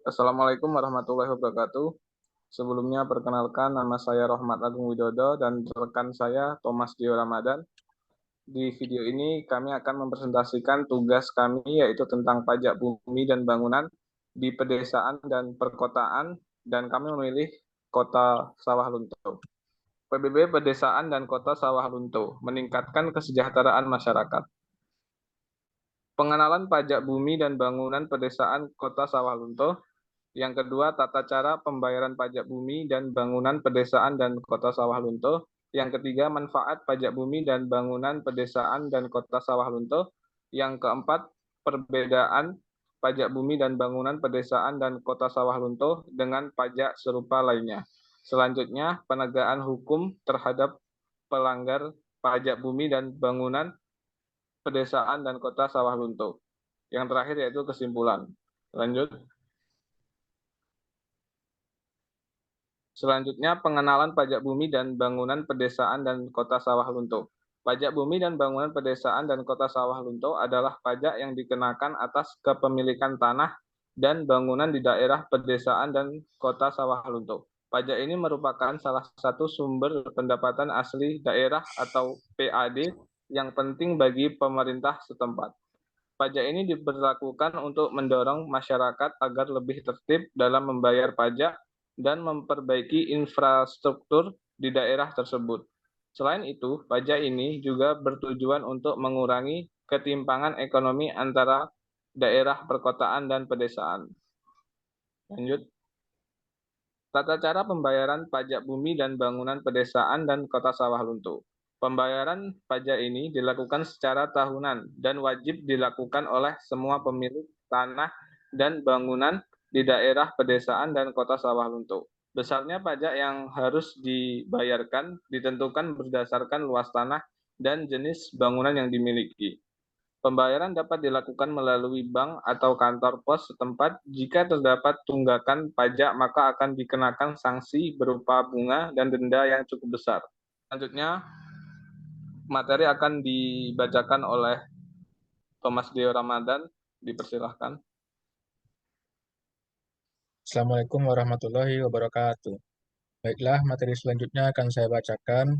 Assalamualaikum warahmatullahi wabarakatuh. Sebelumnya perkenalkan nama saya Rohmat Agung Widodo dan rekan saya Thomas Dio Ramadan. Di video ini kami akan mempresentasikan tugas kami yaitu tentang pajak bumi dan bangunan di pedesaan dan perkotaan dan kami memilih Kota Sawah Lunto. PBB Pedesaan dan Kota Sawah Lunto meningkatkan kesejahteraan masyarakat. Pengenalan pajak bumi dan bangunan pedesaan Kota Sawah Lunto. Yang kedua, tata cara pembayaran pajak bumi dan bangunan pedesaan dan kota sawah lunto. Yang ketiga, manfaat pajak bumi dan bangunan pedesaan dan kota sawah lunto. Yang keempat, perbedaan pajak bumi dan bangunan pedesaan dan kota sawah lunto dengan pajak serupa lainnya. Selanjutnya, penegakan hukum terhadap pelanggar pajak bumi dan bangunan pedesaan dan kota sawah lunto. Yang terakhir yaitu kesimpulan. Lanjut. Selanjutnya, pengenalan pajak bumi dan bangunan pedesaan dan kota sawah lunto. Pajak bumi dan bangunan pedesaan dan kota sawah lunto adalah pajak yang dikenakan atas kepemilikan tanah dan bangunan di daerah pedesaan dan kota sawah lunto. Pajak ini merupakan salah satu sumber pendapatan asli daerah atau PAD yang penting bagi pemerintah setempat. Pajak ini diberlakukan untuk mendorong masyarakat agar lebih tertib dalam membayar pajak dan memperbaiki infrastruktur di daerah tersebut. Selain itu, pajak ini juga bertujuan untuk mengurangi ketimpangan ekonomi antara daerah perkotaan dan pedesaan. Lanjut. Tata cara pembayaran pajak bumi dan bangunan pedesaan dan kota sawah lunto. Pembayaran pajak ini dilakukan secara tahunan dan wajib dilakukan oleh semua pemilik tanah dan bangunan di daerah pedesaan dan kota sawah lunto. Besarnya pajak yang harus dibayarkan ditentukan berdasarkan luas tanah dan jenis bangunan yang dimiliki. Pembayaran dapat dilakukan melalui bank atau kantor pos setempat. Jika terdapat tunggakan pajak, maka akan dikenakan sanksi berupa bunga dan denda yang cukup besar. Selanjutnya, materi akan dibacakan oleh Thomas Dio Ramadan. Dipersilahkan. Assalamualaikum warahmatullahi wabarakatuh. Baiklah, materi selanjutnya akan saya bacakan,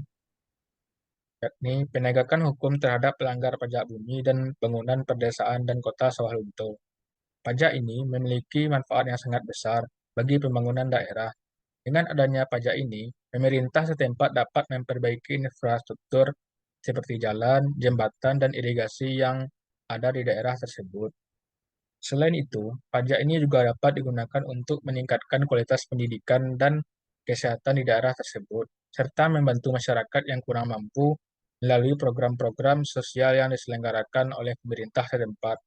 yakni penegakan hukum terhadap pelanggar pajak bumi dan bangunan pedesaan dan kota sawah lunto. Pajak ini memiliki manfaat yang sangat besar bagi pembangunan daerah. Dengan adanya pajak ini, pemerintah setempat dapat memperbaiki infrastruktur seperti jalan, jembatan, dan irigasi yang ada di daerah tersebut. Selain itu, pajak ini juga dapat digunakan untuk meningkatkan kualitas pendidikan dan kesehatan di daerah tersebut, serta membantu masyarakat yang kurang mampu melalui program-program sosial yang diselenggarakan oleh pemerintah setempat.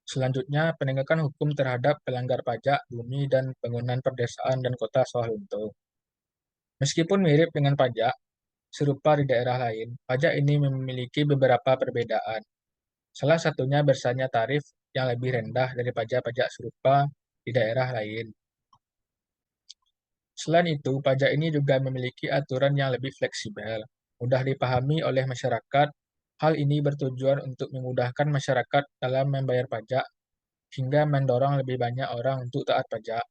Selanjutnya, penegakan hukum terhadap pelanggar pajak, bumi, dan bangunan pedesaan dan kota sawah lunto. Meskipun mirip dengan pajak, serupa di daerah lain, pajak ini memiliki beberapa perbedaan. Salah satunya besarnya tarif yang lebih rendah dari pajak-pajak serupa di daerah lain. Selain itu, pajak ini juga memiliki aturan yang lebih fleksibel, mudah dipahami oleh masyarakat. Hal ini bertujuan untuk memudahkan masyarakat dalam membayar pajak hingga mendorong lebih banyak orang untuk taat pajak.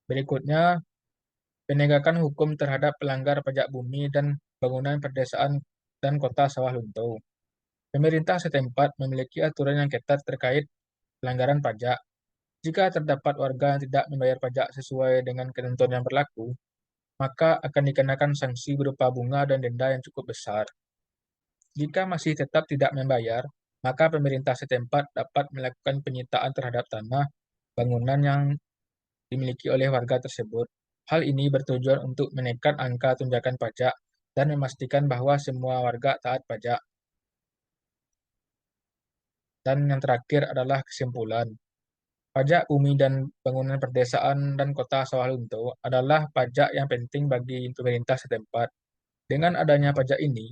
Berikutnya, penegakan hukum terhadap pelanggar pajak bumi dan bangunan pedesaan dan kota sawah lunto. Pemerintah setempat memiliki aturan yang ketat terkait pelanggaran pajak. Jika terdapat warga yang tidak membayar pajak sesuai dengan ketentuan yang berlaku, maka akan dikenakan sanksi berupa bunga dan denda yang cukup besar. Jika masih tetap tidak membayar, maka pemerintah setempat dapat melakukan penyitaan terhadap tanah bangunan yang dimiliki oleh warga tersebut. Hal ini bertujuan untuk menekan angka tunjakan pajak dan memastikan bahwa semua warga taat pajak. Dan yang terakhir adalah kesimpulan. Pajak bumi dan bangunan perdesaan dan kota sawah lunto adalah pajak yang penting bagi pemerintah setempat. Dengan adanya pajak ini,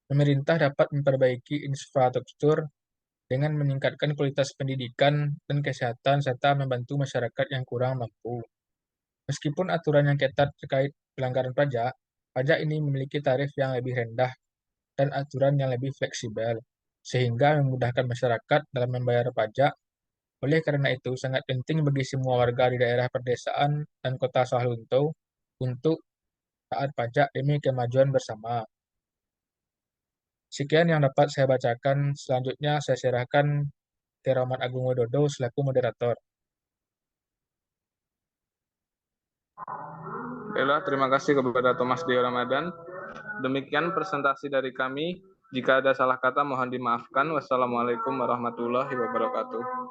pemerintah dapat memperbaiki infrastruktur dengan meningkatkan kualitas pendidikan dan kesehatan serta membantu masyarakat yang kurang mampu. Meskipun aturan yang ketat terkait pelanggaran pajak, pajak ini memiliki tarif yang lebih rendah dan aturan yang lebih fleksibel, sehingga memudahkan masyarakat dalam membayar pajak. Oleh karena itu, sangat penting bagi semua warga di daerah pedesaan dan kota Sawah Lunto untuk taat pajak demi kemajuan bersama. Sekian yang dapat saya bacakan. Selanjutnya saya serahkan ke Rahmat Agung Widodo selaku moderator. Baiklah, terima kasih kepada Thomas Dio Ramadan. Demikian presentasi dari kami. Jika ada salah kata mohon dimaafkan. Wassalamualaikum warahmatullahi wabarakatuh.